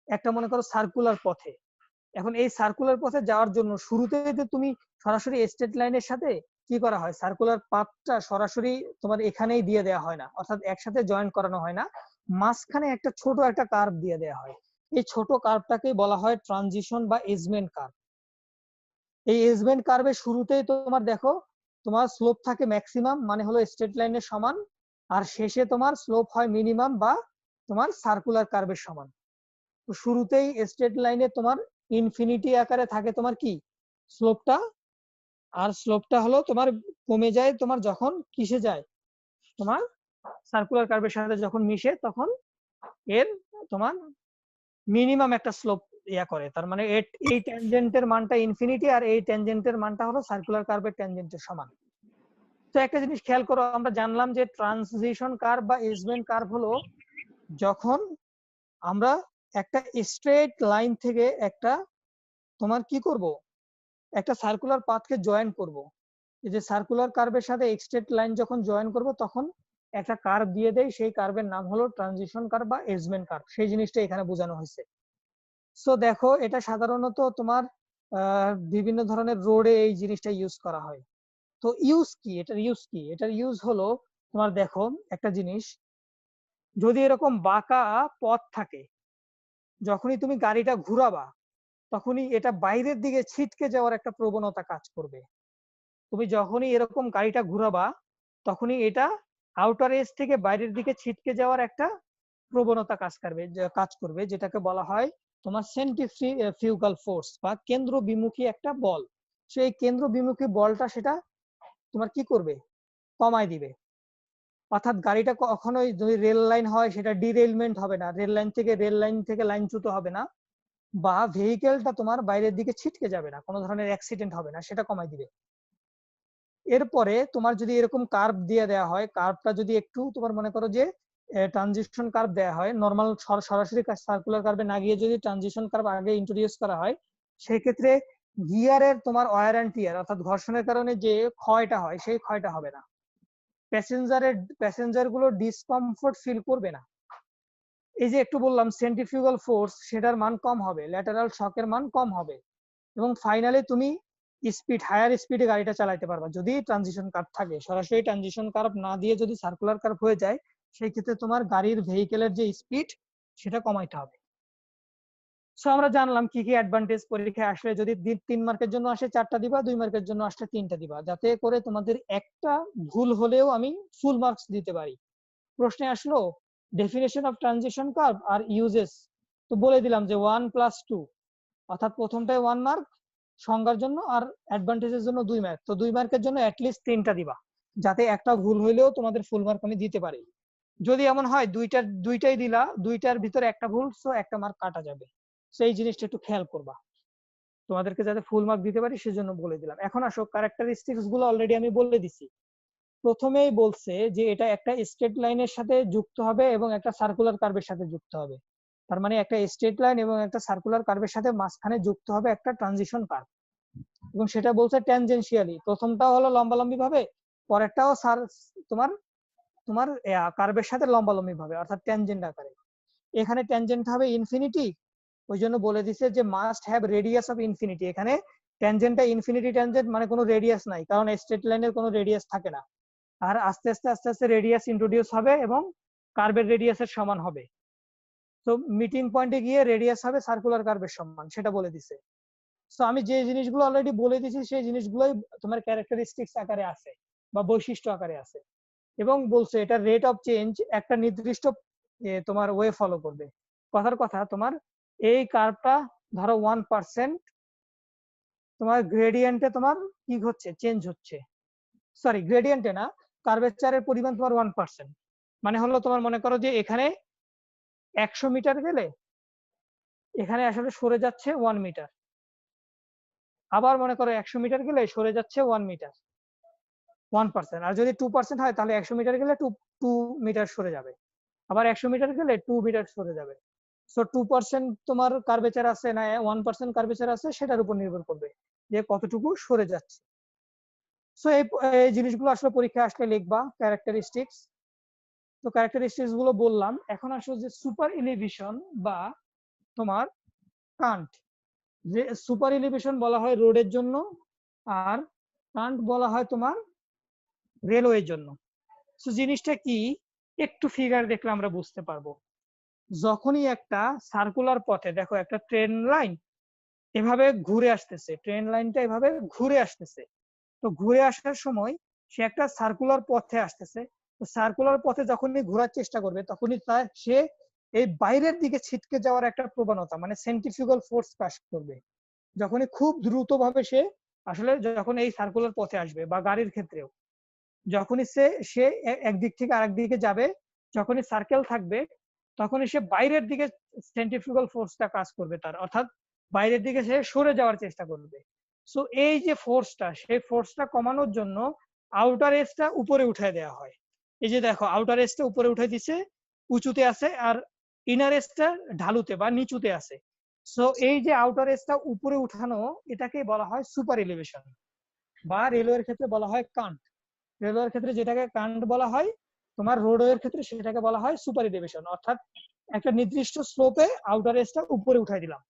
একটা মনে করো সার্কুলার পথে। এখন এই সার্কুলার পথে যাওয়ার জন্য শুরুতে যে তুমি সরাসরি স্ট্রেট লাইনের সাথে কি করা হয়, সার্কুলার পাথটা সরাসরি তোমার এখানেই দিয়ে দেওয়া হয় না, অর্থাৎ একসাথে জয়েন করানো হয় না, মাঝখানে একটা ছোট একটা কার্ভ দিয়ে দেওয়া হয়। এই ছোট কার্ভটাকে বলা হয় ট্রানজিশন বা এজমেন্ট কার্ভ। এই এজমেন্ট কার্ভের শুরুতেই তোমার দেখো তোমার স্লোপ থাকে ম্যাক্সিমাম, মানে হলো স্ট্রেট লাইনের সমান, আর শেষে তোমার স্লোপ হয় মিনিমাম বা তোমার সার্কুলার কার্ভের সমান। তো শুরুতেই স্ট্রেট লাইনে তোমার ইনফিনিটি আকারে থাকে তোমার কি স্লোপটা, আর স্লোপটা হলো তোমার কমে যায় তোমার যখন কিসে যায়, তোমার সার্কুলার কার্ভের সাথে যখন মিশে তখন এর তোমার মিনিমাম একটা স্লোপ ইয়া করে, তার মানে এই ট্যানজেন্টের মানটা ইনফিনিটি আর এই ট্যানজেন্টের মানটা হলো সার্কুলার কার্ভের ট্যানজেন্টের সমান। তো একটা জিনিস খেয়াল করো, আমরা জানলাম যে ট্রানজিশন কার্ভ বা এজমেন্ট কার্ভ হলো যখন আমরা একটা স্ট্রেট লাইন থেকে একটা তোমার কি করব একটা সার্কুলার পাথকে জয়েন করব, এই যে সার্কুলার কার্ভের সাথে এক্সটেন্ড লাইন যখন জয়েন করব তখন একটা কার্ভ দিয়ে দেয়, সেই কার্ভের নাম হলো ট্রানজিশন কার্ভ বা এজমেন্ট কার্ভ। সেই জিনিসটা এখানে বোঝানো হয়েছে। সো দেখো এটা সাধারণত তোমার বিভিন্ন ধরনের রোডে এই জিনিসটা ইউজ করা হয়। তো ইউজ কি, এটার ইউজ কি? এটার ইউজ হলো তোমার দেখো একটা জিনিস, যদি এরকম বাঁকা পথ থাকে, যখনই তুমি গাড়িটা ঘুরাবা তখনই এটা বাইরের দিকে ছিটকে যাওয়ার একটা প্রবণতা কাজ করবে। তুমি যখনই এরকম গাড়িটা ঘুরাবা তখনই এটা আউটার এজ থেকে বাইরের দিকে ছিটকে যাওয়ার একটা প্রবণতা কাজ করবে, যেটাকে বলা হয় তোমার সেন্ট্রিফিউগাল ফোর্স বা কেন্দ্র বিমুখী একটা বল। সেই কেন্দ্র বিমুখী বলটা সেটা তোমার কি করবে, কমায় দিবে। অর্থাৎ গাড়িটা কখনোই যদি রেল লাইন হয় সেটা ডিরেলমেন্ট হবে না, রেল লাইন থেকে লাইনচ্যুত হবে না, বা ভেহিকেলটা তোমার বাইরের দিকে ছিটকে যাবে না, কোনো ধরনের অ্যাক্সিডেন্ট হবে না, সেটা কমায় দিবে। এরপরে তোমার যদি এরকম কার্ভ দিয়ে দেওয়া হয়, কার্ভটা যদি একটু তোমার মনে করো যে ট্রানজিশন কার্ভ দেওয়া হয়, নর্মাল সরাসরি সার্কুলার কার্ভে না গিয়ে যদি ট্রানজিশন কার্ভ আগে ইন্ট্রোডিউস করা হয়, সেই ক্ষেত্রে গিয়ারের তোমার ওয়্যার অ্যান্ড টিয়ার অর্থাৎ ঘর্ষণের কারণে যে ক্ষয়টা হয় সেই ক্ষয়টা হবে না, প্যাসেঞ্জার গুলো ডিসকমফোর্ট ফিল করবে না। এই যে একটু বললাম সেন্ট্রিফিউগাল ফোর্স সেটার মান কম হবে, ল্যাটারাল শকের মান কম হবে, এবং ফাইনালি তুমি হায়ার স্পিডে গাড়িটা চালাতে পারবা যদি ট্রানজিশন কার্ভ থাকে। সরাসরি ট্রানজিশন কার্ভ না দিয়ে যদি সার্কুলার কার্ভ হয়ে যায় সেই ক্ষেত্রে তোমার গাড়ির ভেহিকেলের যে স্পিড সেটা কমাইতে হবে। সো আমরা জানলাম কি কি অ্যাডভান্টেজ, পরীক্ষায় আসলে যদি 3 মার্কের জন্য আসে 4টা দিবা, 2 মার্কের জন্য আসলে 3টা দিবা, যাতে করে তোমাদের একটা ভুল হলেও আমি ফুল মার্কস দিতে পারি। প্রশ্নে আসলো ডেফিনেশন অফ ট্রানজিশন কার্ভ আর ইউজেস, তো বলে দিলাম যে 1+2, অর্থাৎ প্রথমটায় 1 মার্ক সংজ্ঞার জন্য আর অ্যাডভান্টেজের জন্য 2 মার্ক। তো 2 মার্কের জন্য অ্যাটলিস্ট 3টা দিবা, যাতে একটা ভুল হইলেও তোমাদের ফুল মার্ক আমি দিতে পারি। যদি এমন হয় দুইটাই দিলা, দুইটার ভিতরে একটা ভুল, সো একটা মার্ক কাটা যাবে। সেই জিনিসটা একটু খেয়াল করবা, তোমাদেরকে যাতে ফুল মার্ক দিতে পারি সেজন্য বলে দিলাম। এখন আসো ক্যারেক্টারিস্টিক্স গুলো অলরেডি আমি বলে দিছি। প্রথমেই বলছে যে এটা একটা স্ট্রেট লাইনের সাথে যুক্ত হবে এবং একটা সার্কুলার কার্ভের সাথে যুক্ত হবে। তার মানে একটা স্ট্রেট লাইন এবং একটা সার্কুলার কার্ভের সাথে মাঝখানে যুক্ত হবে একটা ট্রানজিশন কার্ভ, এবং সেটা বলছে ট্যানজেনশিয়ালি। প্রথমটা হলো লম্বালম্বি ভাবে, পরেরটাও তোমার তোমার কার্ভের সাথে লম্বালম্বি ভাবে, অর্থাৎ ট্যানজেন্ট আকারে। এখানে ট্যানজেন্ট হবে ইনফিনিটি, ওই জন্য বলে দিছে যে must have radius of infinity. এখানে ট্যানজেন্টটা ইনফিনিটি ট্যানজেন্ট মানে কোনো রেডিয়াস নাই, কারণ স্ট্রেট লাইনের কোনো রেডিয়াস থাকে না। আর আস্তে আস্তে রেডিয়াস ইন্ট্রোডিউস হবে এবং কার্ভের রেডিয়াসের সমান হবে। তো মিটিং পয়েন্টে গিয়ে রেডিয়াস হবে সার্কুলার কার্ভের সমান, সেটা বলে দিছে। সো আমি যে জিনিসগুলো অলরেডি বলে দিয়েছি সেই জিনিসগুলোই তোমার ক্যারেক্টারিস্টিক্স আকারে আছে বা বৈশিষ্ট্য আকারে আছে, এবং বলছে এটা রেট অফ চেঞ্জ একটা নির্দিষ্ট তোমার ওয়ে ফলো করবে। কথার কথা তোমার এই কার্ভটা ধরো 1% তোমার গ্রেডিয়েন্টে তোমার কি হচ্ছে, চেঞ্জ হচ্ছে, সরি গ্রেডিয়েন্টে না, কার্ভেচারের পরিমাণ তোমার 1%, মানে হলো তোমার মনে করো যে এখানে 100 মিটার গেলে এখানে আসলে সরে যাচ্ছে 1 মিটার, আবার মনে করো 100 মিটার গেলে সরে যাচ্ছে 1 মিটার, 1%। আর যদি 2% হয় তাহলে 100 মিটার গেলে 2 মিটার সরে যাবে, আবার 100 মিটার গেলে 2 মিটার সরে যাবে। সো 2% তোমার কার্ভেচার আছে না 1% কার্ভেচার আছে সেটার উপর নির্ভর করবে যে কতটুকু সরে যাচ্ছে। সো এই জিনিসগুলো আসলে পরীক্ষায় আসলে লিখবা ক্যারেক্টারিস্টিক্স। তো ক্যারেক্টারিস্টিক্স গুলো বললাম, এখন আসলে যে সুপার ইলিভেশন বা তোমার কান্ট, যে সুপার ইলিভেশন বলা হয় রোডের জন্য আর কান্ট বলা হয় তোমার রেলওয়ের জন্য। সো জিনিসটা কি একটু ফিগার দেখলে আমরা বুঝতে পারবো। যখনই একটা সার্কুলার পথে দেখো একটা ট্রেন লাইন এভাবে ঘুরে আসতেছে, ট্রেন লাইনটা এভাবে ঘুরে আসতেছে, তো ঘুরে আসার সময় সে একটা সার্কুলার পথে আসতেছে। তো সার্কুলার পথে যখনই ঘোরার চেষ্টা করবে তখনই সে এই বাইরের দিকে ছিটকে যাওয়ার একটা প্রবণতা মানে সেন্ট্রিফিউগাল ফোর্স কাজ করবে। যখনই খুব দ্রুত ভাবে সে আসলে যখন এই সার্কুলার পথে আসবে, বা গাড়ির ক্ষেত্রেও যখনই সে একদিক থেকে আরেক দিকে যাবে, যখনই সার্কেল থাকবে তখনই সে বাইরের দিকে সেন্ট্রিফিউগাল ফোর্সটা কাজ করবে তার, অর্থাৎ বাইরের দিকে সে সরে যাওয়ার চেষ্টা করবে। সো এই যে ফোর্সটা, সেই ফোর্সটা কমানোর জন্য আউটার এজটা উপরে উঠায় দেওয়া হয়। এই যে দেখো আউটার এজটা উপরে উঠে দিছে, উঁচুতে আছে, আর ইনার এজটা ঢালুতে বা নিচুতে আছে। সো এই যে আউটার এজটা উপরে উঠানো এটাকে বলা হয় সুপার এলিভেশন, বা রেলওয়ের ক্ষেত্রে বলা হয় কান্ট। রেলওয়ের ক্ষেত্রে যেটাকে কান্ট বলা হয়, তোমার রোডওয়ের ক্ষেত্রে সেটাকে বলা হয় সুপার এলিভেশন। অর্থাৎ একটা নির্দিষ্ট স্লোপে আউটার এজটা উপরে উঠাই দিলাম,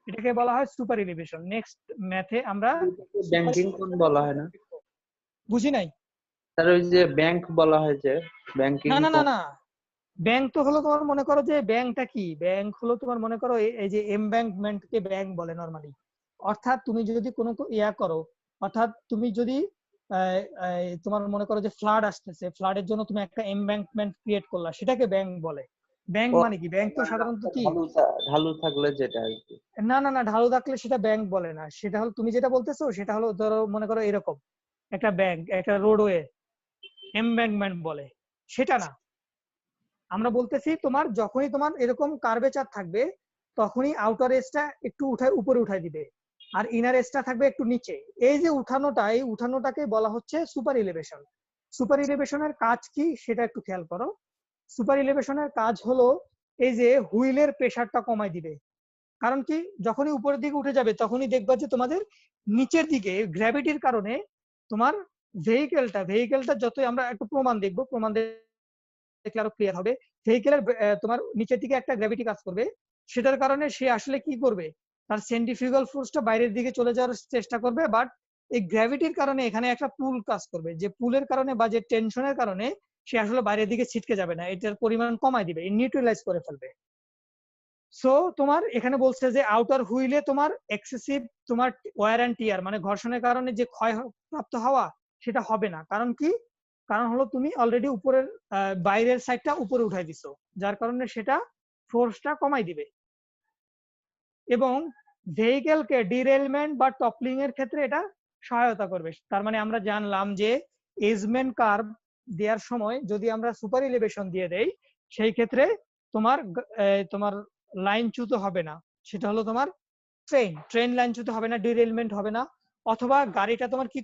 এটাকে বলা হয় সুপার এলিভেশন। নেক্সট ম্যাথে আমরা ব্যাংকিং কোন বলা হয় না বুঝি নাই। স্যার? ওই যে ব্যাংক বলা হয় যে ব্যাংকিং না না না না, ব্যাংক তো হলো তোমার মনে করো যে ব্যাংকটা কি, ব্যাংক হলো তোমার মনে করো এই যে এমব্যাঙ্কমেন্ট কে ব্যাংক বলে নরমালি। অর্থাৎ তুমি যদি কোনো ইয়া করো, অর্থাৎ তুমি যদি তোমার মনে করো যে ফ্লাড আসতেছে, ফ্লাডের জন্য তুমি একটা এমব্যাঙ্কমেন্ট ক্রিয়েট করলা, সেটাকে ব্যাংক বলে। ব্যাংক মানে কি, ব্যাংক তো সাধারণত কি, ঢালু থাকলে যেটা আর কি। না না না, ঢালু থাকলে সেটা ব্যাংক বলে না। সেটা হলো তুমি যেটা বলতেছো সেটা হলো ধরো মনে করো এরকম একটা ব্যাংক, একটা রোডওয়ে এমব্যাঙ্কমেন্ট বলে, সেটা না। আমরা বলতেছি তোমার যখনই তোমার এরকম কার্ভেচার থাকবে তখনই আউটার এজটা একটু উপরে উঠাই দিবে, আর ইনার এজটা থাকবে একটু নিচে। এই যে উঠানোটা, এই উঠানোটাকে বলা হচ্ছে সুপার এলিভেশন। সুপার এলিভেশনের কাজ কি সেটা একটু খেয়াল করো। সুপার এলিভেশনের কাজ হলো এই যে হুইলের প্রেসারটা কমাই দিবে। কারণ কি, যখনই উপরের দিকে উঠে যাবে তখনই দেখবা যে তোমাদের নিচের দিকে গ্র্যাভিটির কারণে তোমার ভেহিকেলটা যতই, আমরা একটু প্রমাণ দেখবো, প্রমাণ দেখলে আরো ক্লিয়ার হবে। ভেহিকেলের তোমার নিচের দিকে একটা গ্র্যাভিটি কাজ করবে, সেটার কারণে সে আসলে কি করবে, তার সেন্ট্রিফিউগাল ফোর্সটা বাইরের দিকে চলে যাওয়ার চেষ্টা করবে। বাট এই গ্র্যাভিটির কারণে এখানে একটা পুল কাজ করবে, যে পুলের কারণে বা যে টেনশনের কারণে সে আসলে বাইরের দিকে ছিটকে যাবে না, এটার পরিমাণ কমায় দিবে, নিউট্রালাইজ করে ফেলবে। সো তোমার এখানে বলছে যে আউটার হুইলে তোমার এক্সেসিভ তোমার ওয়ার অ্যান্ড টিয়ার মানে ঘর্ষণের কারণে যে ক্ষয় প্রাপ্ত হওয়া সেটা হবে না। কারণ কি, কারণ হলো তুমি অলরেডি উপরের বাইরের সাইডটা উপরে উঠাই দিছো, যার কারণে সেটা ফোর্সটা কমাই দিবে। এবং ভেহিকেলকে ডিরেলমেন্ট বা টপলিং এর ক্ষেত্রে এটা সহায়তা করবে। তার মানে আমরা জানলাম যে এজমেন্ট কার্ভ দেওয়ার সময় যদি আমরা সুপার এলিভেশন দিয়ে দেই, সেই ক্ষেত্রে তোমার তোমার লাইনচ্যুত হবে না। সেটা হলো তোমার ট্রেন লাইনচ্যুত হবে না, ডিরেলমেন্ট হবে না, অথবা গাড়িটা তোমার কি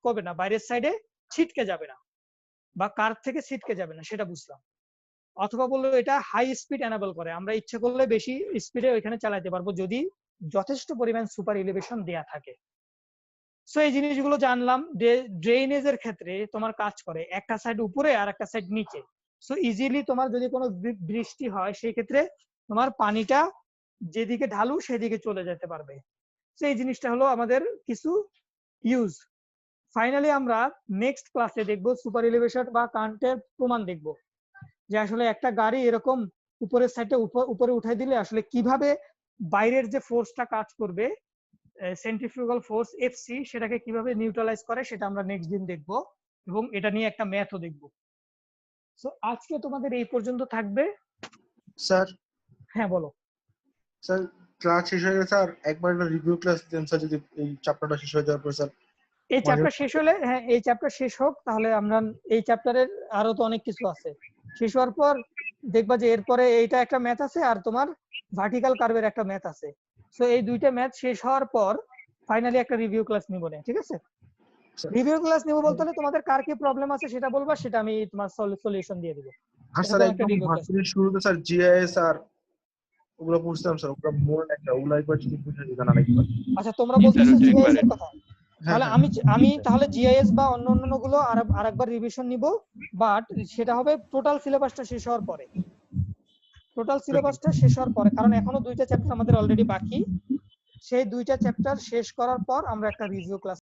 করবে না, বাইরের সাইডে ছিটকে যাবে না, বা কার থেকে ছিটকে যাবে না, সেটা বুঝলাম। অথবা বললো এটা হাই স্পিড এনাবল করে, আমরা ইচ্ছে করলে বেশি স্পিডে ওইখানে চালাতে পারবো যদি যথেষ্ট পরিমাণ সুপার এলিভেশন দেয়া থাকে। সো এই জিনিসগুলো জানলাম। ড্রেনেজের ক্ষেত্রে তোমার কাজ করে একটা সাইড উপরে আর একটা সাইড নিচে। সো ইজিলি তোমার যদি কোনো বৃষ্টি হয় সেই ক্ষেত্রে তোমার পানিটা যেদিকে ঢালু সেদিকে চলে যেতে পারবে। সো এই জিনিসটা হলো আমাদের কিছু ইউজ। ফাইনালি আমরা নেক্সট ক্লাসে দেখবো সুপার এলিভেশন বা কারেন্টের প্রমাণ দেখবো, যে আসলে একটা গাড়ি এরকম উপরের সাইডে উপরে উঠাই দিলে আসলে কিভাবে বাইরের যে ফোর্সটা কাজ করবে, সেন্ট্রিফিউগাল ফোর্স এফসি, সেটাকে কিভাবে নিউট্রালাইজ করে সেটা আমরা নেক্সট দিন দেখবো, এবং এটা নিয়ে একটা ম্যাথও দেখবো। সো আজকে তোমাদের এই পর্যন্ত থাকবে। স্যার হ্যাঁ বলো। স্যার ক্লাস শেষ হয়ে গেছে, স্যার একবার একটা রিভিউ ক্লাস দেন স্যার, যদি এই চ্যাপ্টারটা শেষ হয়ে যাওয়ার পর স্যার। এই চ্যাপ্টার শেষ হলে, হ্যাঁ এই চ্যাপ্টার শেষ হোক, তাহলে আমরা এই চ্যাপ্টারের আরো তো অনেক কিছু আছে, শেষ হওয়ার পর দেখবা যে এরপরে এইটা একটা ম্যাথ আছে আর তোমার ভার্টিক্যাল কার্ভের একটা ম্যাথ আছে। সো এই দুইটা ম্যাথ শেষ হওয়ার পর ফাইনালি একটা রিভিউ ক্লাস নিব না, ঠিক আছে? রিভিউ ক্লাস নিব বলতে হলে তোমাদের কার কি প্রবলেম আছে সেটা বলবা, সেটা আমি তোমার সলিউশন দিয়ে দিব। আর স্যার একদম ভার্সিটির শুরুতে স্যার জিআইএস আর ওগুলো পড়ছিলাম স্যার, ওগুলো মনে একটা ওগুলো একবার যদি বুঝে দিতেন আরেকবার। আচ্ছা তোমরা বলতেছো জিআইএস এর কথা, তাহলে আমি তাহলে জিআইএস বা অন্য গুলো আরেকবার রিভিশন নিব, বাট সেটা হবে টোটাল সিলেবাসটা শেষ হওয়ার পরে। টোটাল সিলেবাসটা শেষ হওয়ার পরে, কারণ এখনো দুইটা চ্যাপ্টার আমাদের অলরেডি বাকি। সেই দুইটা চ্যাপ্টার শেষ করার পর আমরা একটা রিভিউ ক্লাস